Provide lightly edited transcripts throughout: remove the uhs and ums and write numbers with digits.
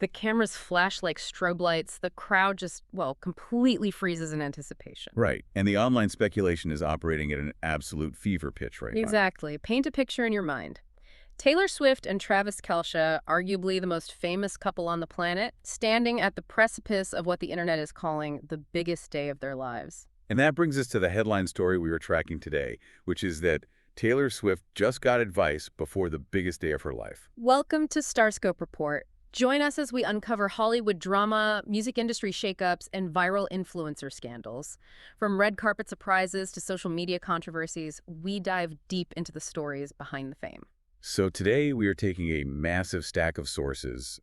The cameras flash like strobe lights. The crowd just, well, completely freezes in anticipation. Right. And the online speculation is operating at an absolute fever pitch right now. Exactly. Paint a picture in your mind. Taylor Swift and Travis Kelce, arguably the most famous couple on the planet, standing at the precipice of what the internet is calling the biggest day of their lives. And that brings us to the headline story we were tracking today, which is that Taylor Swift just got advice before the biggest day of her life. Welcome to Starscope Report. Join us as we uncover Hollywood drama, music industry shakeups, and viral influencer scandals. From red carpet surprises to social media controversies, we dive deep into the stories behind the fame. So today we are taking a massive stack of sources,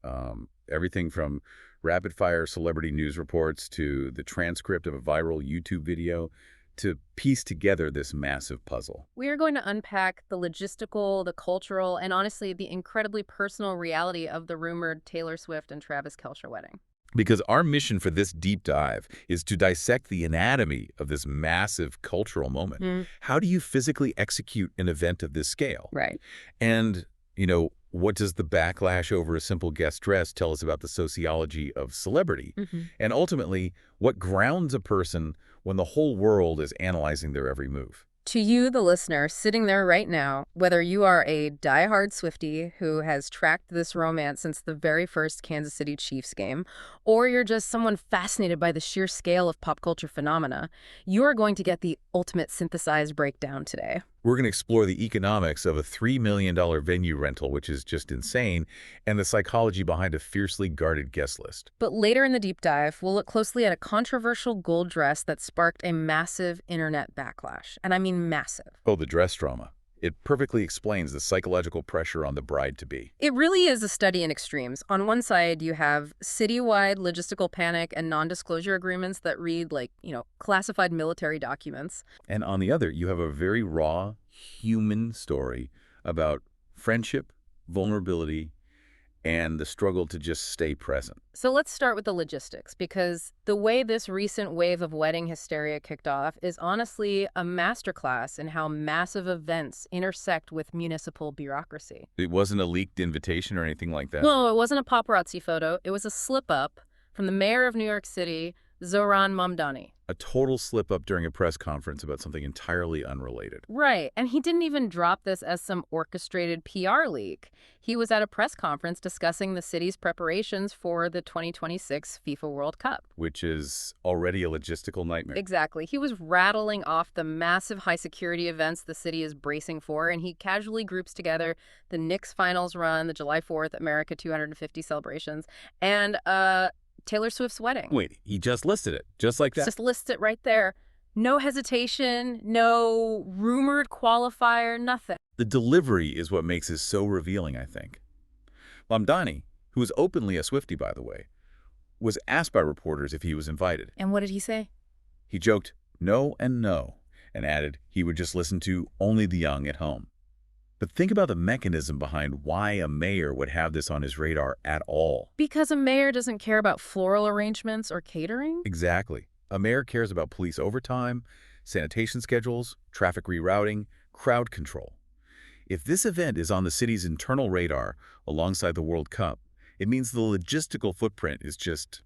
everything from rapid-fire celebrity news reports to the transcript of a viral YouTube video to piece together this massive puzzle. We are going to unpack the logistical, the cultural, and honestly, the incredibly personal reality of the rumored Taylor Swift and Travis Kelce wedding. Because our mission for this deep dive is to dissect the anatomy of this massive cultural moment. How do you physically execute an event of this scale? Right. And, what does the backlash over a simple guest dress tell us about the sociology of celebrity? And ultimately, what grounds a person when the whole world is analyzing their every move? To you, the listener, sitting there right now, whether you are a diehard Swiftie who has tracked this romance since the very first Kansas City Chiefs game, or you're just someone fascinated by the sheer scale of pop culture phenomena, you are going to get the ultimate synthesized breakdown today. We're going to explore the economics of a $3 million venue rental, which is just insane, and the psychology behind a fiercely guarded guest list. But later in the deep dive, we'll look closely at a controversial gold dress that sparked a massive internet backlash. And I mean massive. Oh, the dress drama. It perfectly explains the psychological pressure on the bride-to-be. It really is a study in extremes. On one side, you have citywide logistical panic and non-disclosure agreements that read like, classified military documents. And on the other, you have a very raw, human story about friendship, vulnerability, and the struggle to just stay present. So let's start with the logistics, because the way this recent wave of wedding hysteria kicked off is honestly a masterclass in how massive events intersect with municipal bureaucracy. It wasn't a leaked invitation or anything like that? No, it wasn't a paparazzi photo. It was a slip-up from the mayor of New York City, Zohran Mamdani. A total slip-up during a press conference about something entirely unrelated. Right, and he didn't even drop this as some orchestrated PR leak. He was at a press conference discussing the city's preparations for the 2026 FIFA World Cup. Which is already a logistical nightmare. Exactly. He was rattling off the massive high-security events the city is bracing for, and he casually groups together the Knicks finals run, the July 4th America 250 celebrations, and Taylor Swift's wedding. Wait, he just listed it, just like that? Just lists it right there. No hesitation, no rumored qualifier, nothing. The delivery is what makes this so revealing, I think. Mamdani, who is openly a Swiftie, by the way, was asked by reporters if he was invited. And what did he say? He joked, no and no, and added he would just listen to only the young at home. But think about the mechanism behind why a mayor would have this on his radar at all. Because a mayor doesn't care about floral arrangements or catering? Exactly. A mayor cares about police overtime, sanitation schedules, traffic rerouting, crowd control. If this event is on the city's internal radar alongside the World Cup, it means the logistical footprint is just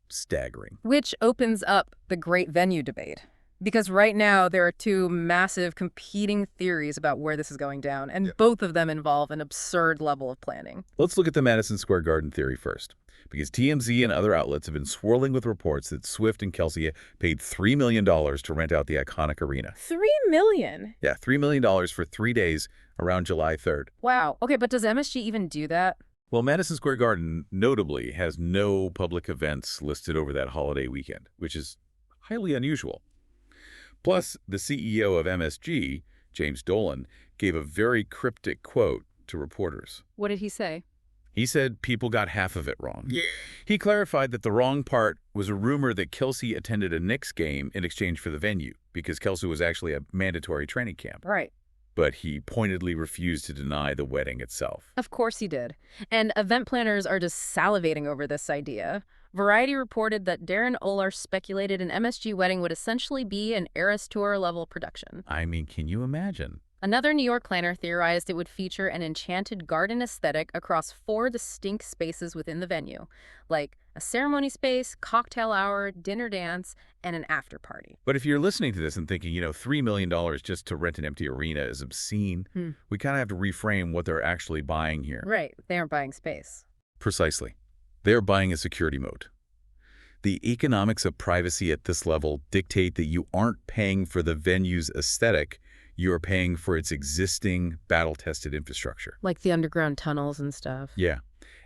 staggering. Which opens up the great venue debate. Because right now, there are two massive competing theories about where this is going down, and both of them involve an absurd level of planning. Let's look at the Madison Square Garden theory first, because TMZ and other outlets have been swirling with reports that Swift and Kelce paid $3 million to rent out the iconic arena. $3 million? Yeah, $3 million for 3 days around July 3rd. Wow. Okay, but does MSG even do that? Well, Madison Square Garden notably has no public events listed over that holiday weekend, which is highly unusual. Plus, the CEO of MSG, James Dolan, gave a very cryptic quote to reporters. What did he say? He said people got half of it wrong. Yeah. He clarified that the wrong part was a rumor that Kelce attended a Knicks game in exchange for the venue, because Kelce was actually a mandatory training camp. Right. But he pointedly refused to deny the wedding itself. Of course he did. And event planners are just salivating over this idea. Variety reported that Darren Olar speculated an MSG wedding would essentially be an Eras Tour level production. I mean, can you imagine? Another New York planner theorized it would feature an enchanted garden aesthetic across 4 distinct spaces within the venue, like a ceremony space, cocktail hour, dinner dance, and an after party. But if you're listening to this and thinking, $3 million just to rent an empty arena is obscene, we kind of have to reframe what they're actually buying here. Right, they aren't buying space. Precisely. They're buying a security moat. The economics of privacy at this level dictate that you aren't paying for the venue's aesthetic, you are paying for its existing battle-tested infrastructure. Like the underground tunnels and stuff. Yeah.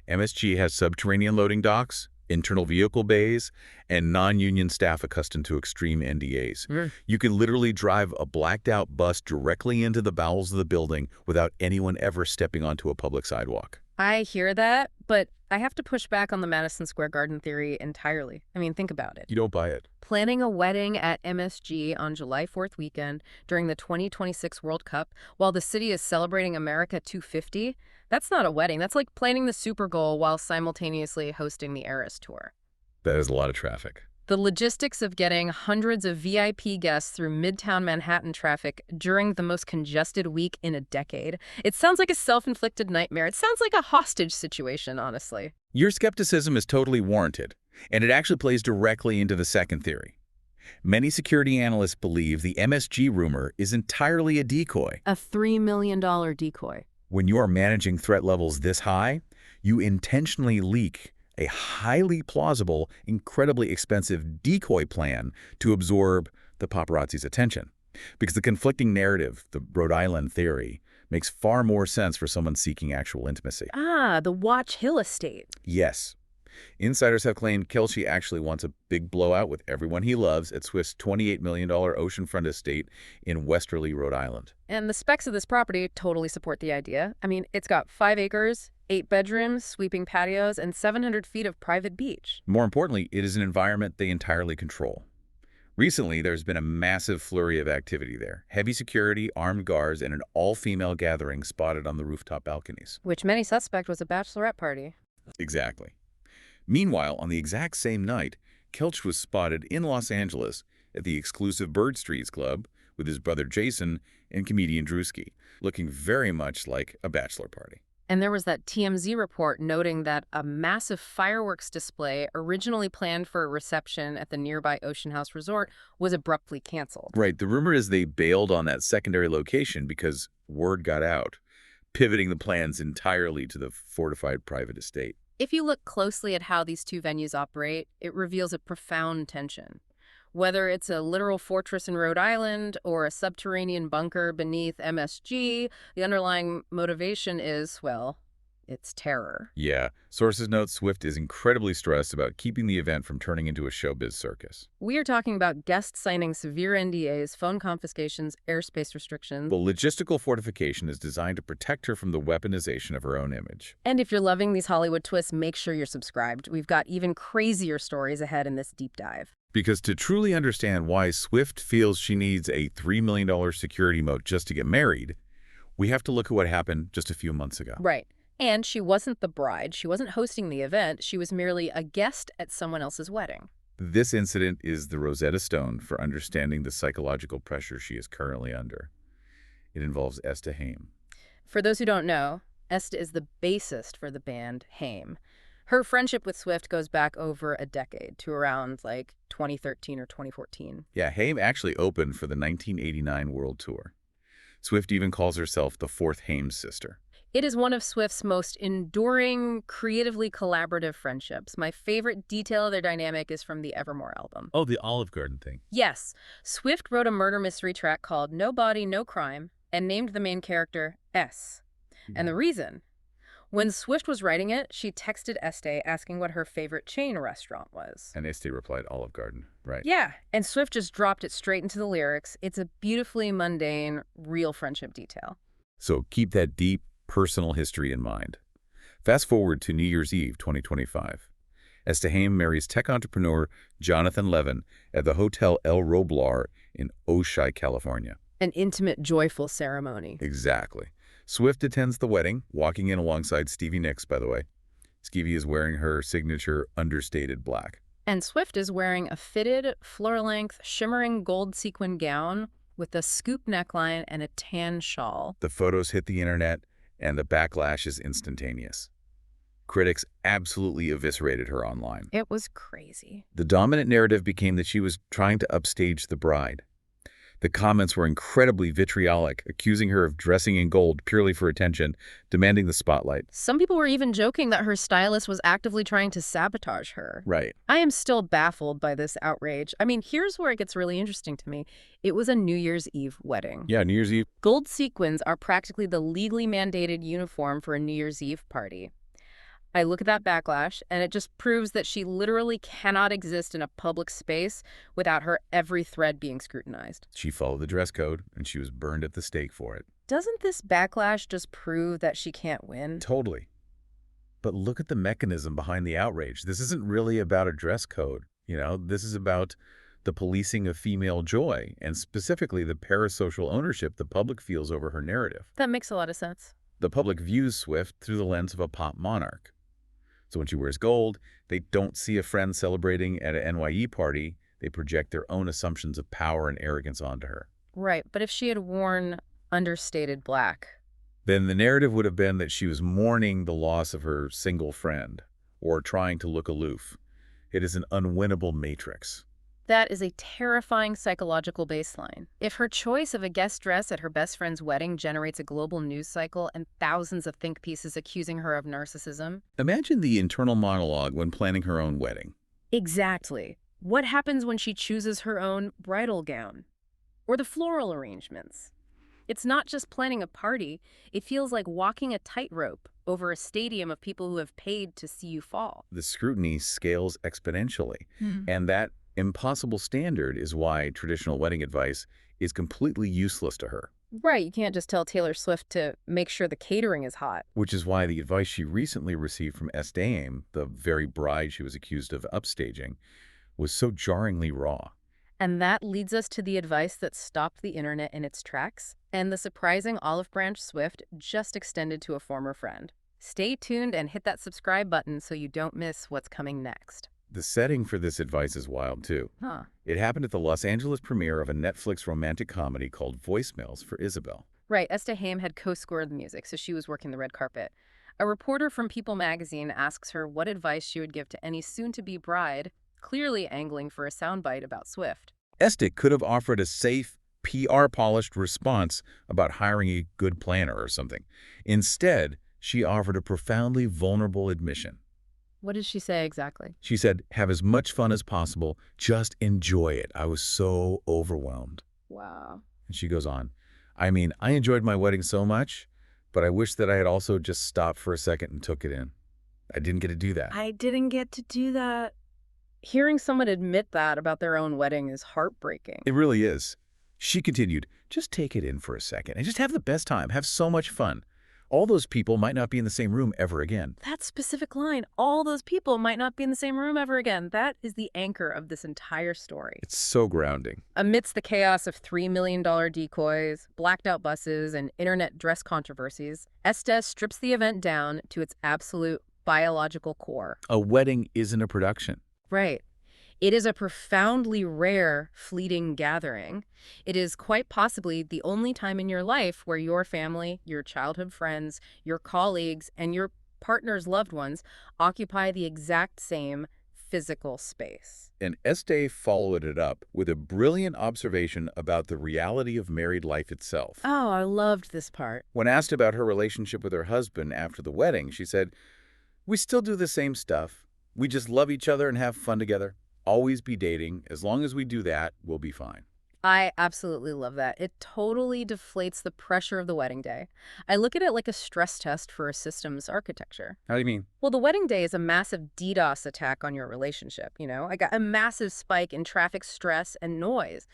MSG has subterranean loading docks, internal vehicle bays, and non-union staff accustomed to extreme NDAs. You can literally drive a blacked-out bus directly into the bowels of the building without anyone ever stepping onto a public sidewalk. I hear that, but I have to push back on the Madison Square Garden theory entirely. I mean, think about it. You don't buy it. Planning a wedding at MSG on July 4th weekend during the 2026 World Cup while the city is celebrating America 250, that's not a wedding. That's like planning the Super Bowl while simultaneously hosting the Eras Tour. That is a lot of traffic. The logistics of getting hundreds of VIP guests through Midtown Manhattan traffic during the most congested week in a decade. It sounds like a self-inflicted nightmare. It sounds like a hostage situation, honestly. Your skepticism is totally warranted, and it actually plays directly into the second theory. Many security analysts believe the MSG rumor is entirely a decoy. A $3 million decoy. When you are managing threat levels this high, you intentionally leak a highly plausible, incredibly expensive decoy plan to absorb the paparazzi's attention. Because the conflicting narrative, the Rhode Island theory, makes far more sense for someone seeking actual intimacy. Ah, the Watch Hill estate. Yes. Insiders have claimed Kelce actually wants a big blowout with everyone he loves at Swift's $28 million oceanfront estate in westerly Rhode Island. And the specs of this property totally support the idea. I mean, it's got 5 acres, 8 bedrooms, sweeping patios, and 700 feet of private beach. More importantly, it is an environment they entirely control. Recently, there's been a massive flurry of activity there. Heavy security, armed guards, and an all-female gathering spotted on the rooftop balconies. Which many suspect was a bachelorette party. Exactly. Meanwhile, on the exact same night, Kelce was spotted in Los Angeles at the exclusive Bird Streets Club with his brother Jason and comedian Drewski, looking very much like a bachelor party. And there was that TMZ report noting that a massive fireworks display originally planned for a reception at the nearby Ocean House Resort was abruptly canceled. Right. The rumor is they bailed on that secondary location because word got out, pivoting the plans entirely to the fortified private estate. If you look closely at how these two venues operate, it reveals a profound tension. Whether it's a literal fortress in Rhode Island or a subterranean bunker beneath MSG, the underlying motivation is, well, it's terror. Yeah. Sources note Swift is incredibly stressed about keeping the event from turning into a showbiz circus. We are talking about guests signing severe NDAs, phone confiscations, airspace restrictions. The logistical fortification is designed to protect her from the weaponization of her own image. And if you're loving these Hollywood twists, make sure you're subscribed. We've got even crazier stories ahead in this deep dive. Because to truly understand why Swift feels she needs a $3 million security moat just to get married, we have to look at what happened just a few months ago. Right. And she wasn't the bride. She wasn't hosting the event. She was merely a guest at someone else's wedding. This incident is the Rosetta Stone for understanding the psychological pressure she is currently under. It involves Este Haim. For those who don't know, Este is the bassist for the band Haim. Her friendship with Swift goes back over a decade to around, 2013 or 2014. Yeah, Haim actually opened for the 1989 World Tour. Swift even calls herself the fourth Haim sister. It is one of Swift's most enduring, creatively collaborative friendships. My favorite detail of their dynamic is from the Evermore album. Oh, the Olive Garden thing. Yes. Swift wrote a murder mystery track called No Body, No Crime and named the main character S. And the reason? When Swift was writing it, she texted Este asking what her favorite chain restaurant was. And Este replied Olive Garden, right? Yeah, and Swift just dropped it straight into the lyrics. It's a beautifully mundane, real friendship detail. So keep that deep, personal history in mind. Fast forward to New Year's Eve 2025. Este Haim marries tech entrepreneur Jonathan Levin at the Hotel El Roblar in Ojai, California. An intimate, joyful ceremony. Exactly. Swift attends the wedding, walking in alongside Stevie Nicks, by the way. Stevie is wearing her signature understated black. And Swift is wearing a fitted, floor-length, shimmering gold sequin gown with a scoop neckline and a tan shawl. The photos hit the internet, and the backlash is instantaneous. Critics absolutely eviscerated her online. It was crazy. The dominant narrative became that she was trying to upstage the bride. The comments were incredibly vitriolic, accusing her of dressing in gold purely for attention, demanding the spotlight. Some people were even joking that her stylist was actively trying to sabotage her. Right. I am still baffled by this outrage. I mean, here's where it gets really interesting to me. It was a New Year's Eve wedding. Yeah, New Year's Eve. Gold sequins are practically the legally mandated uniform for a New Year's Eve party. I look at that backlash, and it just proves that she literally cannot exist in a public space without her every thread being scrutinized. She followed the dress code, and she was burned at the stake for it. Doesn't this backlash just prove that she can't win? Totally. But look at the mechanism behind the outrage. This isn't really about a dress code. This is about the policing of female joy, and specifically the parasocial ownership the public feels over her narrative. That makes a lot of sense. The public views Swift through the lens of a pop monarch. So when she wears gold, they don't see a friend celebrating at an NYE party. They project their own assumptions of power and arrogance onto her. Right, but if she had worn understated black, then the narrative would have been that she was mourning the loss of her single friend or trying to look aloof. It is an unwinnable matrix. that is a terrifying psychological baseline. If her choice of a guest dress at her best friend's wedding generates a global news cycle and thousands of think pieces accusing her of narcissism. Imagine the internal monologue when planning her own wedding. Exactly. What happens when she chooses her own bridal gown? Or the floral arrangements? It's not just planning a party. It feels like walking a tightrope over a stadium of people who have paid to see you fall. The scrutiny scales exponentially, and that impossible standard is why traditional wedding advice is completely useless to her. Right, you can't just tell Taylor Swift to make sure the catering is hot. Which is why the advice she recently received from Este Haim, the very bride she was accused of upstaging, was so jarringly raw. And that leads us to the advice that stopped the internet in its tracks, and the surprising olive branch Swift just extended to a former friend. Stay tuned and hit that subscribe button so you don't miss what's coming next. The setting for this advice is wild, too. It happened at the Los Angeles premiere of a Netflix romantic comedy called Voicemails for Isabel. Right, Este Haim had co-scored the music, so she was working the red carpet. A reporter from People magazine asks her what advice she would give to any soon-to-be bride, clearly angling for a soundbite about Swift. Este could have offered a safe, PR-polished response about hiring a good planner or something. Instead, she offered a profoundly vulnerable admission. What did she say exactly? She said, "Have as much fun as possible. Just enjoy it. I was so overwhelmed." Wow. And she goes on, I enjoyed my wedding so much, but I wish that I had also just stopped for a second and took it in. I didn't get to do that. I didn't get to do that. Hearing someone admit that about their own wedding is heartbreaking. It really is. She continued, just take it in for a second and just have the best time. Have so much fun. All those people might not be in the same room ever again. That specific line, all those people might not be in the same room ever again. That is the anchor of this entire story. It's so grounding. Amidst the chaos of $3 million decoys, blacked out buses, and internet dress controversies, Este strips the event down to its absolute biological core. A wedding isn't a production. Right. It is a profoundly rare, fleeting gathering. It is quite possibly the only time in your life where your family, your childhood friends, your colleagues, and your partner's loved ones occupy the exact same physical space. And Este followed it up with a brilliant observation about the reality of married life itself. Oh, I loved this part. When asked about her relationship with her husband after the wedding, she said, "We still do the same stuff. We just love each other and have fun together. Always be dating. As long as we do that, we'll be fine." I absolutely love that. It totally deflates the pressure of the wedding day. I look at it like a stress test for a system's architecture. How do you mean? Well, the wedding day is a massive DDoS attack on your relationship, I got a massive spike in traffic stress and noise.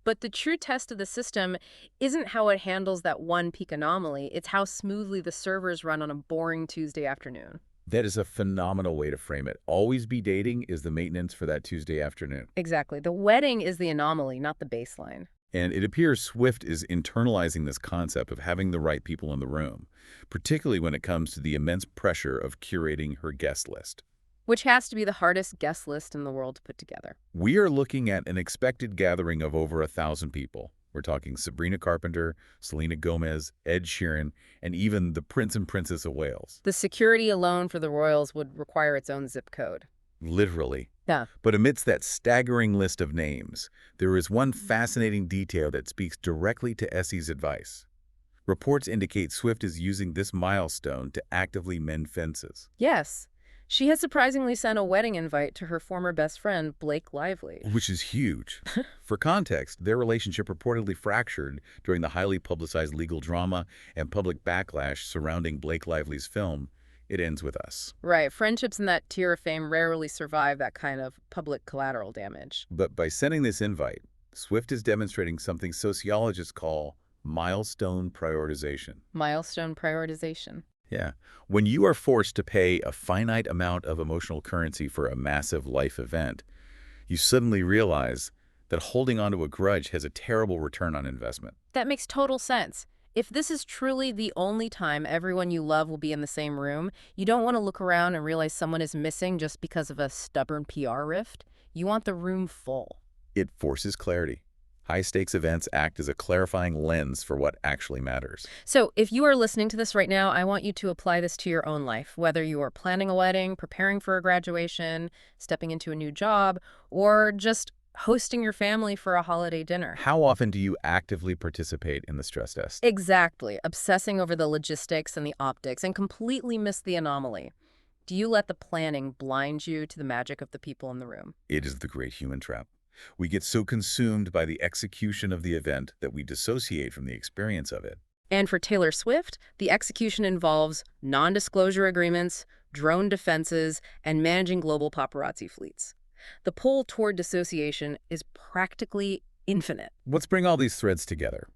But the true test of the system isn't how it handles that one peak anomaly. It's how smoothly the servers run on a boring Tuesday afternoon. That is a phenomenal way to frame it. Always be dating is the maintenance for that Tuesday afternoon. Exactly. The wedding is the anomaly, not the baseline. And it appears Swift is internalizing this concept of having the right people in the room, particularly when it comes to the immense pressure of curating her guest list. Which has to be the hardest guest list in the world to put together. We are looking at an expected gathering of over 1,000 people, We're talking Sabrina Carpenter, Selena Gomez, Ed Sheeran, and even the Prince and Princess of Wales. The security alone for the royals would require its own zip code. Literally. Yeah. But amidst that staggering list of names, there is one fascinating detail that speaks directly to Essie's advice. Reports indicate Swift is using this milestone to actively mend fences. Yes. She has surprisingly sent a wedding invite to her former best friend, Blake Lively. Which is huge. For context, their relationship reportedly fractured during the highly publicized legal drama and public backlash surrounding Blake Lively's film, It Ends With Us. Right. Friendships in that tier of fame rarely survive that kind of public collateral damage. But by sending this invite, Swift is demonstrating something sociologists call milestone prioritization. Milestone prioritization. Yeah. When you are forced to pay a finite amount of emotional currency for a massive life event, you suddenly realize that holding onto a grudge has a terrible return on investment. That makes total sense. If this is truly the only time everyone you love will be in the same room, you don't want to look around and realize someone is missing just because of a stubborn PR rift. You want the room full. It forces clarity. High-stakes events act as a clarifying lens for what actually matters. So if you are listening to this right now, I want you to apply this to your own life, whether you are planning a wedding, preparing for a graduation, stepping into a new job, or just hosting your family for a holiday dinner. How often do you actively participate in the stress test? Exactly. Obsessing over the logistics and the optics and completely miss the anomaly. Do you let the planning blind you to the magic of the people in the room? It is the great human trap. We get so consumed by the execution of the event that we dissociate from the experience of it. And for Taylor Swift, the execution involves non-disclosure agreements, drone defenses, and managing global paparazzi fleets. The pull toward dissociation is practically infinite. Let's bring all these threads together.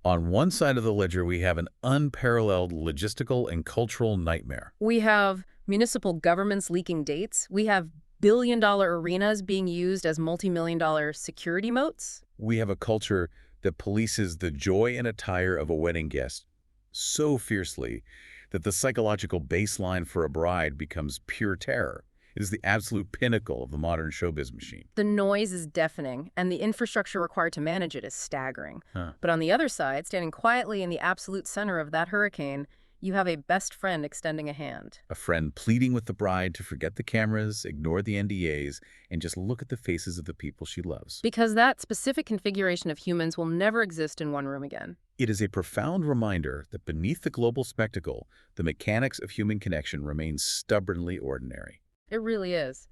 On one side of the ledger, we have an unparalleled logistical and cultural nightmare. We have municipal governments leaking dates. We have billion-dollar arenas being used as multi-million-dollar security moats. We have a culture that polices the joy and attire of a wedding guest so fiercely that the psychological baseline for a bride becomes pure terror. It is the absolute pinnacle of the modern showbiz machine. The noise is deafening, and the infrastructure required to manage it is staggering. But on the other side, standing quietly in the absolute center of that hurricane, you have a best friend extending a hand. A friend pleading with the bride to forget the cameras, ignore the NDAs, and just look at the faces of the people she loves. Because that specific configuration of humans will never exist in one room again. It is a profound reminder that beneath the global spectacle, the mechanics of human connection remain stubbornly ordinary. It really is.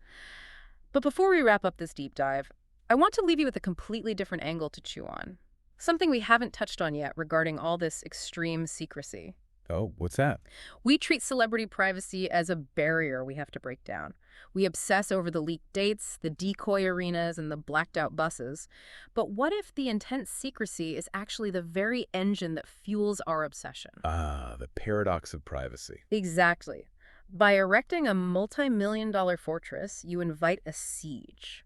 But before we wrap up this deep dive, I want to leave you with a completely different angle to chew on. Something we haven't touched on yet regarding all this extreme secrecy. Oh, what's that? We treat celebrity privacy as a barrier we have to break down. We obsess over the leaked dates, the decoy arenas, and the blacked-out buses. But what if the intense secrecy is actually the very engine that fuels our obsession? Ah, the paradox of privacy. Exactly. By erecting a multi-million-dollar fortress, you invite a siege.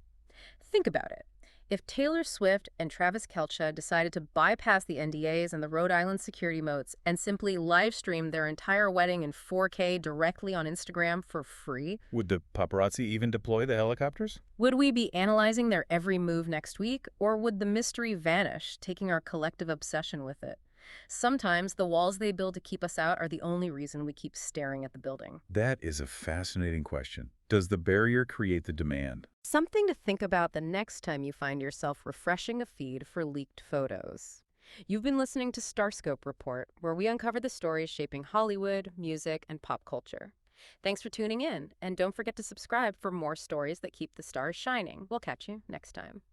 Think about it. If Taylor Swift and Travis Kelce decided to bypass the NDAs and the Rhode Island security moats and simply live stream their entire wedding in 4K directly on Instagram for free, Would the paparazzi even deploy the helicopters? would we be analyzing their every move next week, or would the mystery vanish, taking our collective obsession with it? Sometimes the walls they build to keep us out are the only reason we keep staring at the building. That is a fascinating question. Does the barrier create the demand? Something to think about the next time you find yourself refreshing a feed for leaked photos. You've been listening to Starscope Report, where we uncover the stories shaping Hollywood, music, and pop culture. Thanks for tuning in, and don't forget to subscribe for more stories that keep the stars shining. We'll catch you next time.